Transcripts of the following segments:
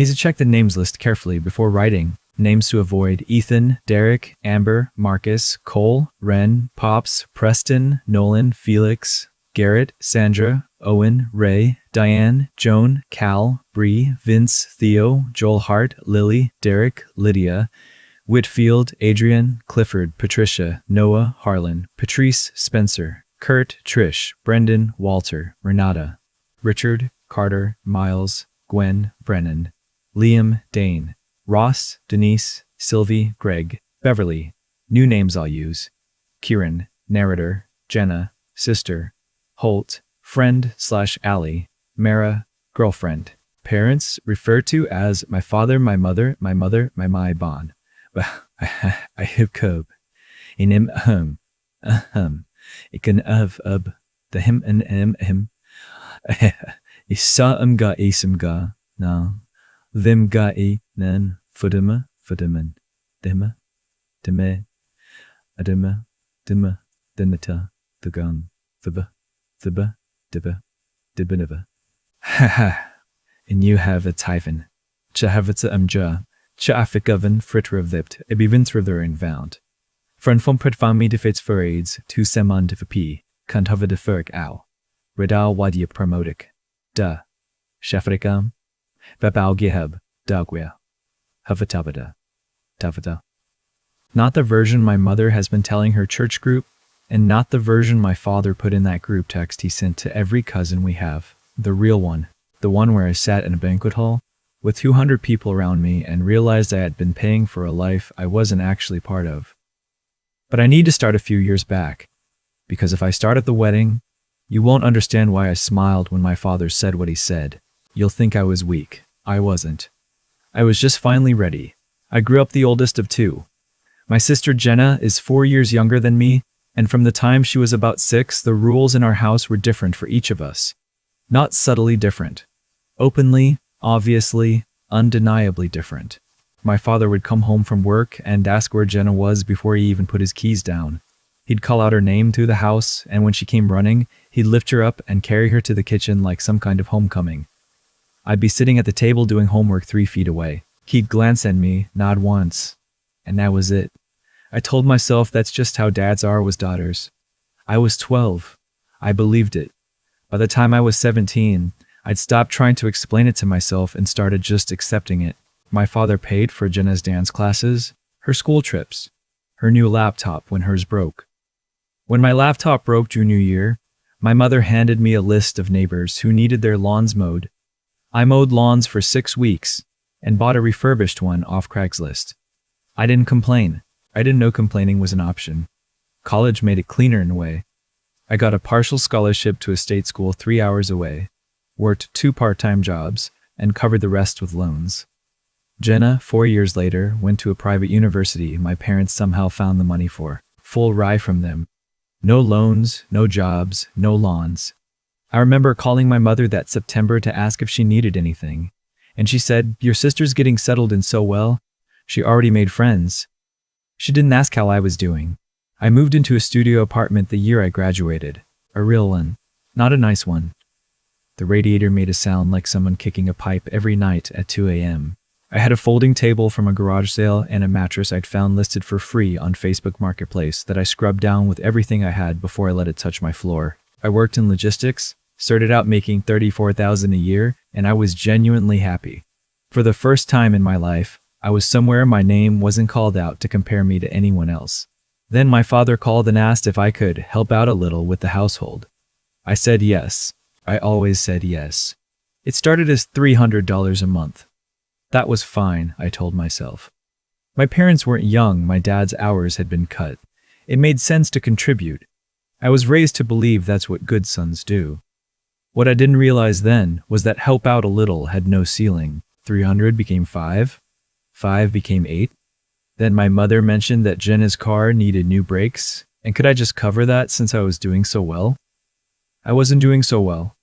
Need to check the names list carefully before writing. Names to avoid: Ethan, Derek, Amber, Marcus, Cole, Ren, Pops, Preston, Nolan, Felix, Garrett, Sandra, Owen, Ray, Diane, Joan, Cal, Bree, Vince, Theo, Joel Hart, Lily, Derek, Lydia, Whitfield, Adrian, Clifford, Patricia, Noah, Harlan, Patrice, Spencer, Kurt, Trish, Brendan, Walter, Renata, Richard, Carter, Miles, Gwen, Brennan, Liam, Dane, Ross, Denise, Sylvie, Greg, Beverly. New names I'll use: Kieran, narrator, Jenna, sister, Holt, friend/Allie, Mara, girlfriend. Parents referred to as my father, my mother, my bon. I have cub. In him, Ik kan the him and him. Isa ga isum ga, na. Them ga nen, fudemen, dimma, dimme, adimma, dimma, dimmita, the gun, thibba, dibba. Ha ha. And you have a typhon. Cha have it ja. Cha affikoven fritter of lipt, e bevintrer in vound. Friend from pretfami de fits for aids, tu seman de p, kant hover de furk ow. Redal wadia promotic. Da. Shafrikam. Vebal giheb, dagwea. Havatavada. Tavada. Not the version my mother has been telling her church group, and not the version my father put in that group text he sent to every cousin we have. The real one. The one where I sat in a banquet hall, with 200 people around me, and realized I had been paying for a life I wasn't actually part of. But I need to start a few years back, because if I start at the wedding, you won't understand why I smiled when my father said what he said. You'll think I was weak. I wasn't. I was just finally ready. I grew up the oldest of two. My sister Jenna is 4 years younger than me, and from the time she was about 6, the rules in our house were different for each of us. Not subtly different. Openly, obviously, undeniably different. My father would come home from work and ask where Jenna was before he even put his keys down. He'd call out her name through the house, and when she came running, he'd lift her up and carry her to the kitchen like some kind of homecoming. I'd be sitting at the table doing homework 3 feet away. He'd glance at me, nod once, and that was it. I told myself that's just how dads are with daughters. I was 12. I believed it. By the time I was 17, I'd stopped trying to explain it to myself and started just accepting it. My father paid for Jenna's dance classes, her school trips, her new laptop when hers broke. When my laptop broke junior year, my mother handed me a list of neighbors who needed their lawns mowed. I mowed lawns for 6 weeks and bought a refurbished one off Craigslist. I didn't complain. I didn't know complaining was an option. College made it cleaner in a way. I got a partial scholarship to a state school 3 hours away, worked 2 part-time jobs, and covered the rest with loans. Jenna, 4 years later, went to a private university my parents somehow found the money for. Full ride from them. No loans, no jobs, no lawns. I remember calling my mother that September to ask if she needed anything, and she said, "Your sister's getting settled in so well. She already made friends." She didn't ask how I was doing. I moved into a studio apartment the year I graduated. A real one, not a nice one. The radiator made a sound like someone kicking a pipe every night at 2 a.m. I had a folding table from a garage sale and a mattress I'd found listed for free on Facebook Marketplace that I scrubbed down with everything I had before I let it touch my floor. I worked in logistics, started out making $34,000 a year, and I was genuinely happy. For the first time in my life, I was somewhere my name wasn't called out to compare me to anyone else. Then my father called and asked if I could help out a little with the household. I said yes. I always said yes. It started as $300 a month. That was fine, I told myself. My parents weren't young, my dad's hours had been cut. It made sense to contribute. I was raised to believe that's what good sons do. What I didn't realize then was that help out a little had no ceiling. 300 became 5. 5 became 8. Then my mother mentioned that Jenna's car needed new brakes, and could I just cover that since I was doing so well? I wasn't doing so well.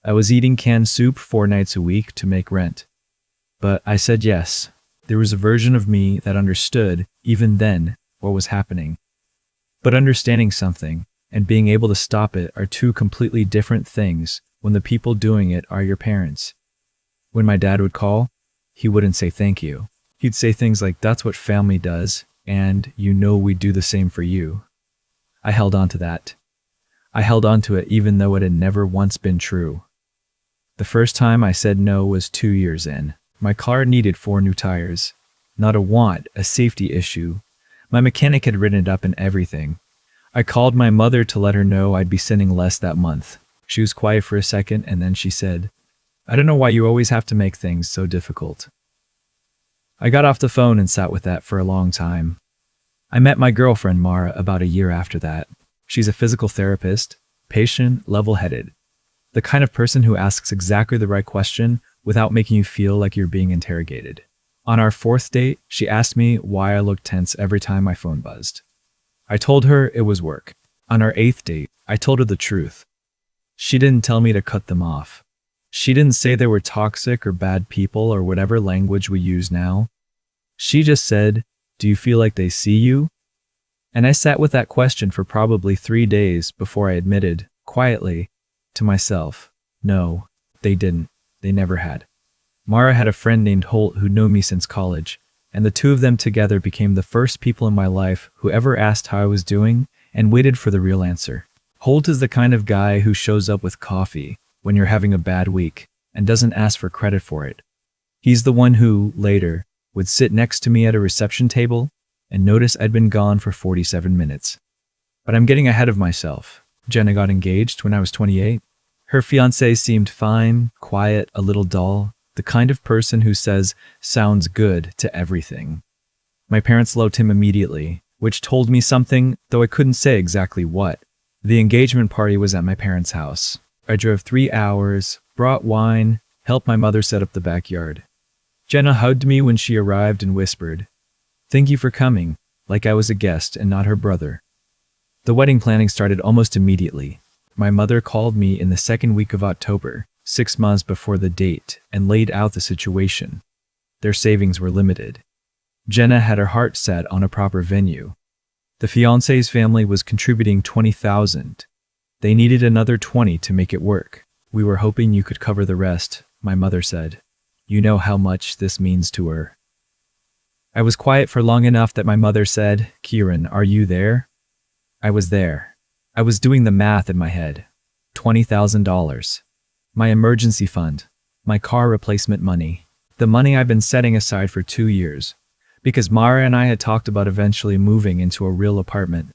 I was eating canned soup 4 nights a week to make rent. But I said yes. There was a version of me that understood, even then, what was happening. But understanding something and being able to stop it are 2 completely different things when the people doing it are your parents. When my dad would call, he wouldn't say thank you. He'd say things like, "That's what family does, and you know we'd do the same for you." I held on to that. I held on to it even though it had never once been true. The first time I said no was 2 years in. My car needed 4 new tires. Not a want, a safety issue. My mechanic had written it up and everything. I called my mother to let her know I'd be sending less that month. She was quiet for a second and then she said, "I don't know why you always have to make things so difficult." I got off the phone and sat with that for a long time. I met my girlfriend Mara about a year after that. She's a physical therapist, patient, level-headed. The kind of person who asks exactly the right question without making you feel like you're being interrogated. On our 4th date, she asked me why I looked tense every time my phone buzzed. I told her it was work. On our 8th date, I told her the truth. She didn't tell me to cut them off. She didn't say they were toxic or bad people or whatever language we use now. She just said, "Do you feel like they see you?" And I sat with that question for probably 3 days before I admitted, quietly, to myself, no, they didn't. They never had. Mara had a friend named Holt who'd known me since college, and the two of them together became the first people in my life who ever asked how I was doing and waited for the real answer. Holt is the kind of guy who shows up with coffee when you're having a bad week and doesn't ask for credit for it. He's the one who, later, would sit next to me at a reception table and notice I'd been gone for 47 minutes. But I'm getting ahead of myself. Jenna got engaged when I was 28. Her fiancé seemed fine, quiet, a little dull, the kind of person who says, "sounds good" to everything. My parents loved him immediately, which told me something, though I couldn't say exactly what. The engagement party was at my parents' house. I drove 3 hours, brought wine, helped my mother set up the backyard. Jenna hugged me when she arrived and whispered, "Thank you for coming," like I was a guest and not her brother. The wedding planning started almost immediately. My mother called me in the 2nd week of October, 6 months before the date, and laid out the situation. Their savings were limited. Jenna had her heart set on a proper venue. The fiancé's family was contributing $20,000. They needed another 20 to make it work. "We were hoping you could cover the rest," my mother said. "You know how much this means to her." I was quiet for long enough that my mother said, "Kieran, are you there?" I was there. I was doing the math in my head. $20,000. My emergency fund. My car replacement money. The money I've been setting aside for 2 years. Because Mara and I had talked about eventually moving into a real apartment.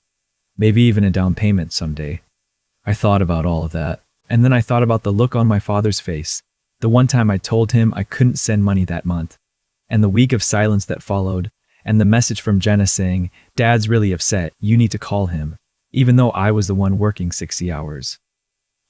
Maybe even a down payment someday. I thought about all of that. And then I thought about the look on my father's face. The one time I told him I couldn't send money that month. And the week of silence that followed. And the message from Jenna saying, "Dad's really upset, you need to call him," even though I was the one working 60 hours.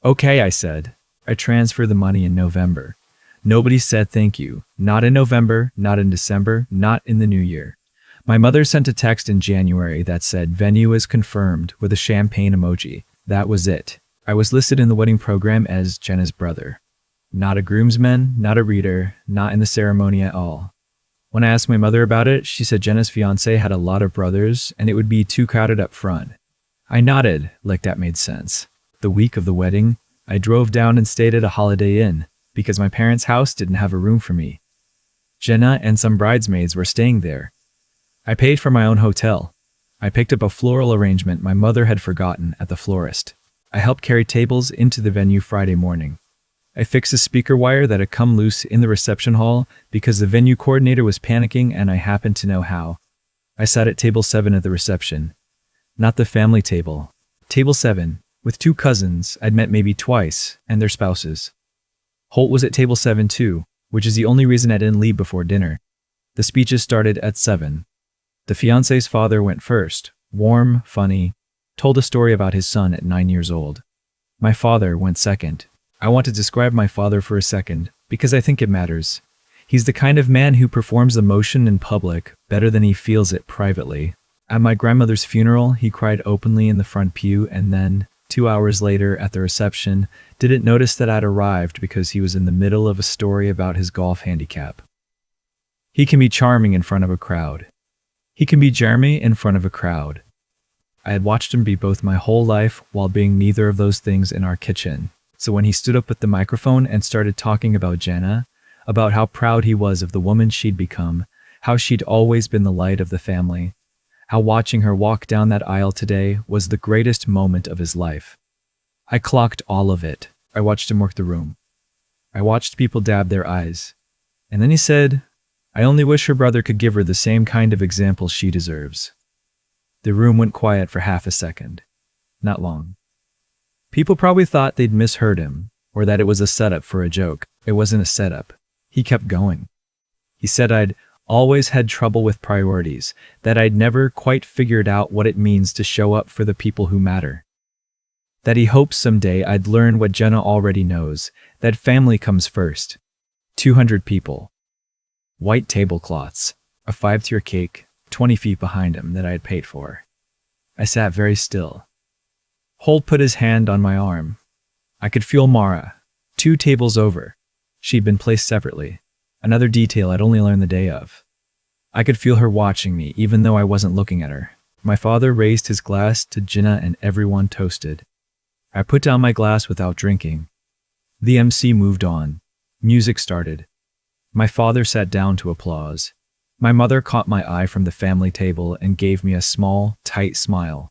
"Okay," I said. I transferred the money in November. Nobody said thank you. Not in November, not in December, not in the new year. My mother sent a text in January that said, "Venue is confirmed," with a champagne emoji. That was it. I was listed in the wedding program as Jenna's brother. Not a groomsman, not a reader, not in the ceremony at all. When I asked my mother about it, she said Jenna's fiancé had a lot of brothers and it would be too crowded up front. I nodded, like that made sense. The week of the wedding, I drove down and stayed at a Holiday Inn because my parents' house didn't have a room for me. Jenna and some bridesmaids were staying there. I paid for my own hotel. I picked up a floral arrangement my mother had forgotten at the florist. I helped carry tables into the venue Friday morning. I fixed a speaker wire that had come loose in the reception hall because the venue coordinator was panicking and I happened to know how. I sat at table 7 at the reception. Not the family table. Table 7, with 2 cousins I'd met maybe twice, and their spouses. Holt was at table 7 too, which is the only reason I didn't leave before dinner. The speeches started at 7. The fiancé's father went first, warm, funny, told a story about his son at 9 years old. My father went second. I want to describe my father for a second, because I think it matters. He's the kind of man who performs emotion in public better than he feels it privately. At my grandmother's funeral, he cried openly in the front pew and then, 2 hours later at the reception, didn't notice that I'd arrived because he was in the middle of a story about his golf handicap. He can be charming in front of a crowd. He can be Jeremy in front of a crowd. I had watched him be both my whole life while being neither of those things in our kitchen. So when he stood up with the microphone and started talking about Jenna, about how proud he was of the woman she'd become, how she'd always been the light of the family, how watching her walk down that aisle today was the greatest moment of his life. I clocked all of it. I watched him work the room. I watched people dab their eyes. And then he said, "I only wish her brother could give her the same kind of example she deserves." The room went quiet for half a second. Not long. People probably thought they'd misheard him, or that it was a setup for a joke. It wasn't a setup. He kept going. He said I'd always had trouble with priorities, that I'd never quite figured out what it means to show up for the people who matter. That he hopes someday I'd learn what Jenna already knows, that family comes first. 200 people. White tablecloths, a 5-tier cake, 20 feet behind him that I had paid for. I sat very still. Holt put his hand on my arm. I could feel Mara, 2 tables over. She'd been placed separately, another detail I'd only learned the day of. I could feel her watching me, even though I wasn't looking at her. My father raised his glass to Jenna and everyone toasted. I put down my glass without drinking. The MC moved on. Music started. My father sat down to applause. My mother caught my eye from the family table and gave me a small, tight smile.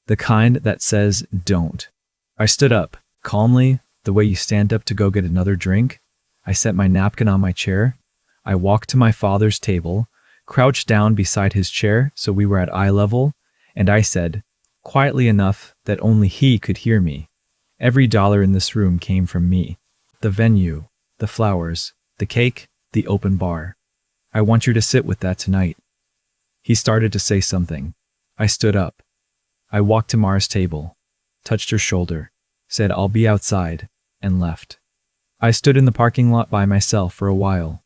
The kind that says, "Don't." I stood up, calmly, the way you stand up to go get another drink. I set my napkin on my chair. I walked to my father's table, crouched down beside his chair so we were at eye level, and I said, quietly enough that only he could hear me, "Every dollar in this room came from me. The venue, the flowers, the cake, the open bar. I want you to sit with that tonight." He started to say something. I stood up. I walked to Mara's table, touched her shoulder, said "I'll be outside," and left. I stood in the parking lot by myself for a while.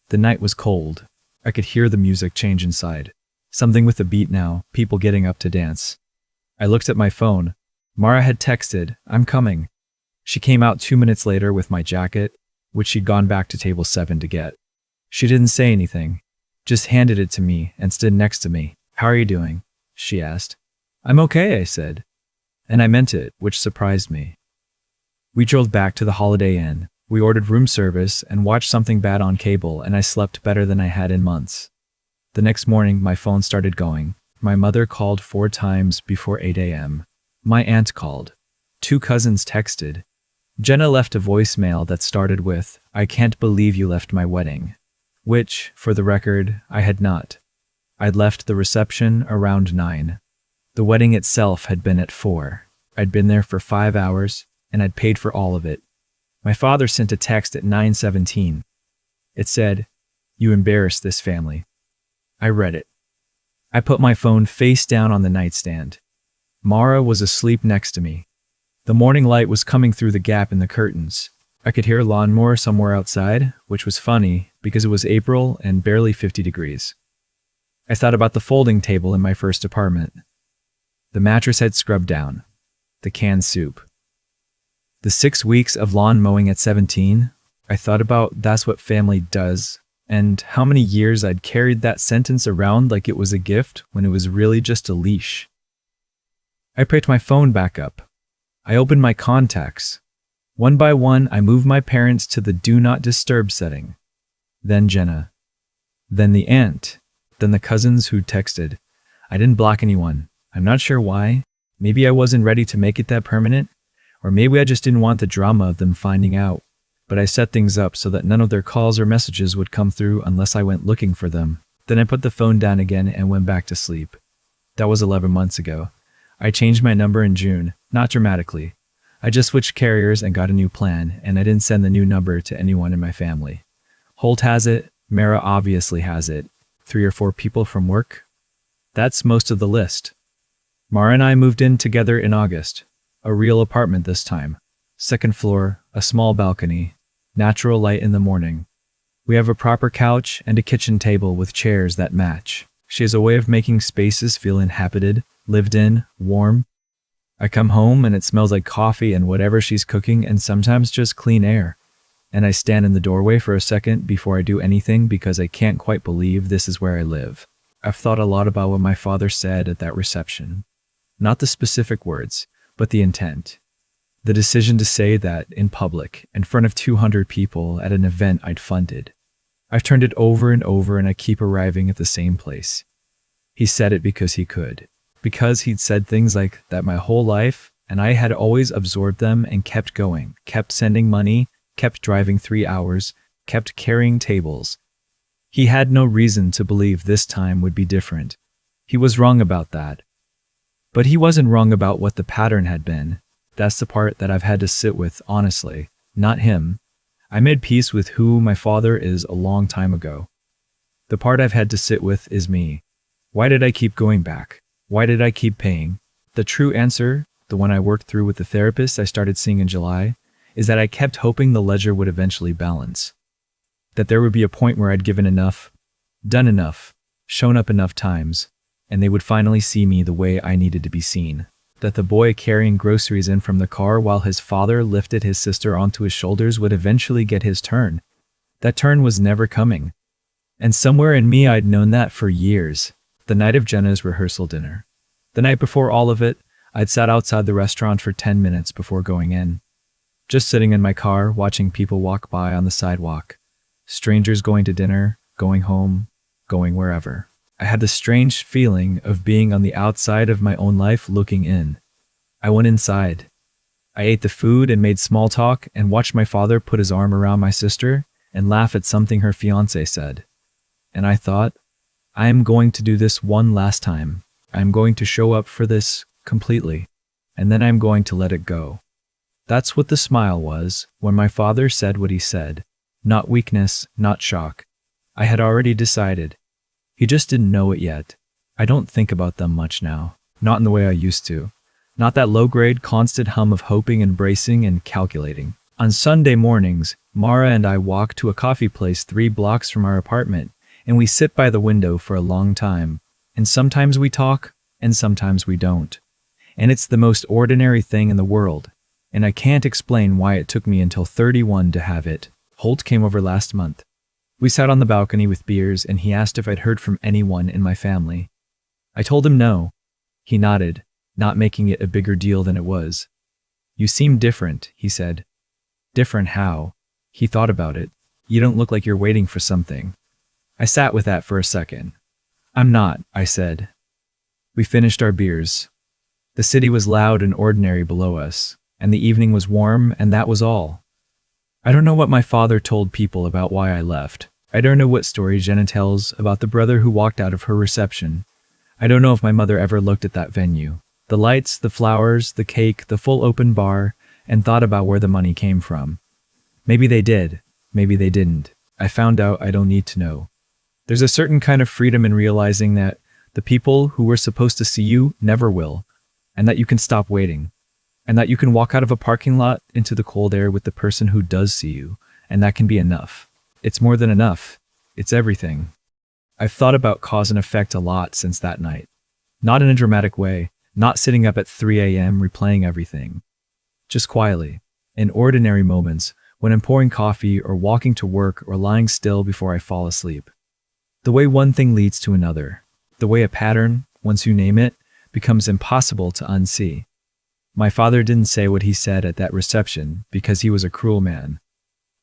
The night was cold. I could hear the music change inside. Something with a beat now, people getting up to dance. I looked at my phone. Mara had texted, "I'm coming." She came out 2 minutes later with my jacket, which she'd gone back to table 7 to get. She didn't say anything, just handed it to me and stood next to me. "How are you doing?" she asked. "I'm okay," I said. And I meant it, which surprised me. We drove back to the Holiday Inn. We ordered room service and watched something bad on cable, and I slept better than I had in months. The next morning, my phone started going. My mother called 4 times before 8 a.m. My aunt called. 2 cousins texted. Jenna left a voicemail that started with, "I can't believe you left my wedding," which, for the record, I had not. I'd left the reception around 9. The wedding itself had been at 4. I'd been there for 5 hours, and I'd paid for all of it. My father sent a text at 9:17. It said, "You embarrassed this family." I read it. I put my phone face down on the nightstand. Mara was asleep next to me. The morning light was coming through the gap in the curtains. I could hear a lawnmower somewhere outside, which was funny because it was April and barely 50 degrees. I thought about the folding table in my first apartment. The mattress had scrubbed down. The canned soup. The 6 weeks of lawn mowing at 17, I thought about that's what family does, and how many years I'd carried that sentence around like it was a gift when it was really just a leash. I picked my phone back up. I opened my contacts. One by one, I moved my parents to the Do Not Disturb setting. Then Jenna. Then the aunt. Then the cousins who texted. I didn't block anyone. I'm not sure why. Maybe I wasn't ready to make it that permanent, or maybe I just didn't want the drama of them finding out. But I set things up so that none of their calls or messages would come through unless I went looking for them. Then I put the phone down again and went back to sleep. That was 11 months ago. I changed my number in June, not dramatically. I just switched carriers and got a new plan, and I didn't send the new number to anyone in my family. Holt has it, Mara obviously has it, 3 or 4 people from work. That's most of the list. Mara and I moved in together in August. A real apartment this time. 2nd floor, a small balcony, natural light in the morning. We have a proper couch and a kitchen table with chairs that match. She has a way of making spaces feel inhabited, lived in, warm. I come home and it smells like coffee and whatever she's cooking, and sometimes just clean air. And I stand in the doorway for a second before I do anything because I can't quite believe this is where I live. I've thought a lot about what my father said at that reception. Not the specific words, but the intent. The decision to say that in public, in front of 200 people at an event I'd funded. I've turned it over and over and I keep arriving at the same place. He said it because he could. Because he'd said things like that my whole life, and I had always absorbed them and kept going, kept sending money, kept driving 3 hours, kept carrying tables. He had no reason to believe this time would be different. He was wrong about that. But he wasn't wrong about what the pattern had been. That's the part that I've had to sit with, honestly, not him. I made peace with who my father is a long time ago. The part I've had to sit with is me. Why did I keep going back? Why did I keep paying? The true answer, the one I worked through with the therapist I started seeing in July, is that I kept hoping the ledger would eventually balance. That there would be a point where I'd given enough, done enough, shown up enough times, and they would finally see me the way I needed to be seen. That the boy carrying groceries in from the car while his father lifted his sister onto his shoulders would eventually get his turn. That turn was never coming. And somewhere in me I'd known that for years. The night of Jenna's rehearsal dinner. The night before all of it, I'd sat outside the restaurant for 10 minutes before going in. Just sitting in my car, watching people walk by on the sidewalk. Strangers going to dinner, going home, going wherever. I had the strange feeling of being on the outside of my own life looking in. I went inside. I ate the food and made small talk and watched my father put his arm around my sister and laugh at something her fiancé said. And I thought, I am going to do this one last time. I am going to show up for this completely, and then I'm going to let it go. That's what the smile was when my father said what he said. Not weakness, not shock. I had already decided. He just didn't know it yet. I don't think about them much now. Not in the way I used to. Not that low-grade, constant hum of hoping and bracing and calculating. On Sunday mornings, Mara and I walk to a coffee place 3 blocks from our apartment, and we sit by the window for a long time. And sometimes we talk, and sometimes we don't. And it's the most ordinary thing in the world. And I can't explain why it took me until 31 to have it. Holt came over last month. We sat on the balcony with beers and he asked if I'd heard from anyone in my family. I told him no. He nodded, not making it a bigger deal than it was. You seem different, he said. Different how? He thought about it. You don't look like you're waiting for something. I sat with that for a second. I'm not, I said. We finished our beers. The city was loud and ordinary below us, and the evening was warm, and that was all. I don't know what my father told people about why I left. I don't know what story Jenna tells about the brother who walked out of her reception. I don't know if my mother ever looked at that venue. The lights, the flowers, the cake, the full open bar, and thought about where the money came from. Maybe they did. Maybe they didn't. I found out I don't need to know. There's a certain kind of freedom in realizing that the people who were supposed to see you never will, and that you can stop waiting, and that you can walk out of a parking lot into the cold air with the person who does see you, and that can be enough. It's more than enough. It's everything. I've thought about cause and effect a lot since that night. Not in a dramatic way, not sitting up at 3 a.m. replaying everything. Just quietly, in ordinary moments, when I'm pouring coffee or walking to work or lying still before I fall asleep. The way one thing leads to another. The way a pattern, once you name it, becomes impossible to unsee. My father didn't say what he said at that reception because he was a cruel man.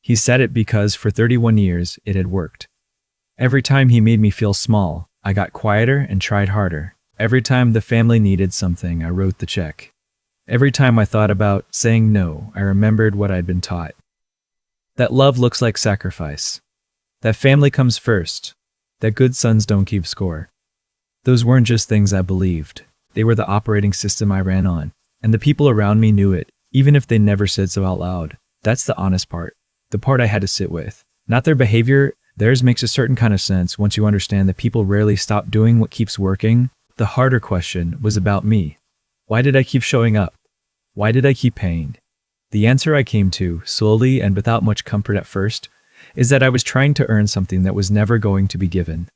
He said it because for 31 years it had worked. Every time he made me feel small, I got quieter and tried harder. Every time the family needed something, I wrote the check. Every time I thought about saying no, I remembered what I'd been taught. That love looks like sacrifice. That family comes first. That good sons don't keep score. Those weren't just things I believed. They were the operating system I ran on. And the people around me knew it, even if they never said so out loud. That's the honest part. The part I had to sit with. Not their behavior. Theirs makes a certain kind of sense once you understand that people rarely stop doing what keeps working. The harder question was about me. Why did I keep showing up? Why did I keep paying? The answer I came to, slowly and without much comfort at first, is that I was trying to earn something that was never going to be given.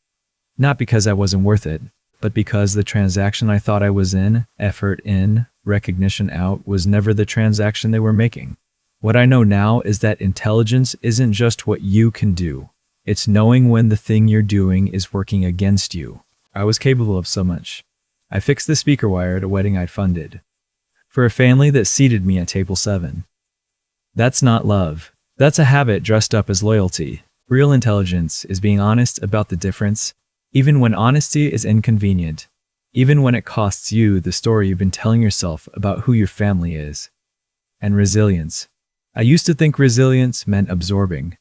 Not because I wasn't worth it, but because the transaction I thought I was in, effort in, recognition out, was never the transaction they were making. What I know now is that intelligence isn't just what you can do. It's knowing when the thing you're doing is working against you. I was capable of so much. I fixed the speaker wire at a wedding I'd funded. for a family that seated me at table 7. That's not love. That's a habit dressed up as loyalty. Real intelligence is being honest about the difference, even when honesty is inconvenient, even when it costs you the story you've been telling yourself about who your family is. And resilience. I used to think resilience meant absorbing.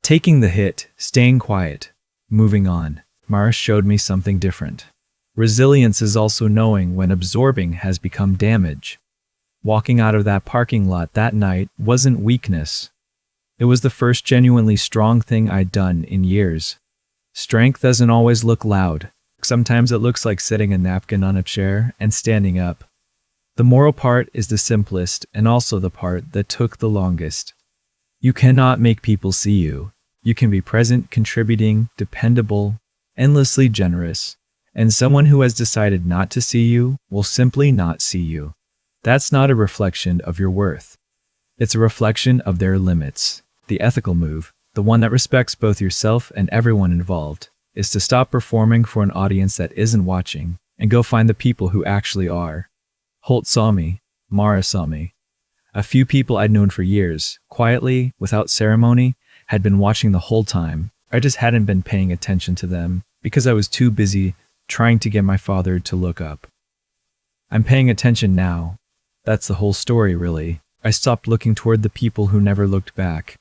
Taking the hit, staying quiet, moving on. Mara showed me something different. Resilience is also knowing when absorbing has become damage. Walking out of that parking lot that night wasn't weakness. It was the first genuinely strong thing I'd done in years. Strength doesn't always look loud. Sometimes it looks like setting a napkin on a chair and standing up. The moral part is the simplest and also the part that took the longest. You cannot make people see you. You can be present, contributing, dependable, endlessly generous, and someone who has decided not to see you will simply not see you. That's not a reflection of your worth. It's a reflection of their limits. The ethical move, the one that respects both yourself and everyone involved, is to stop performing for an audience that isn't watching and go find the people who actually are. Holt saw me. Mara saw me. A few people I'd known for years, quietly, without ceremony, had been watching the whole time. I just hadn't been paying attention to them because I was too busy trying to get my father to look up. I'm paying attention now. That's the whole story, really. I stopped looking toward the people who never looked back.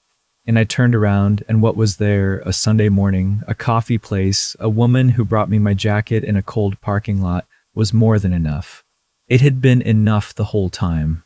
And I turned around, and what was there, a Sunday morning, a coffee place, a woman who brought me my jacket in a cold parking lot, was more than enough. It had been enough the whole time.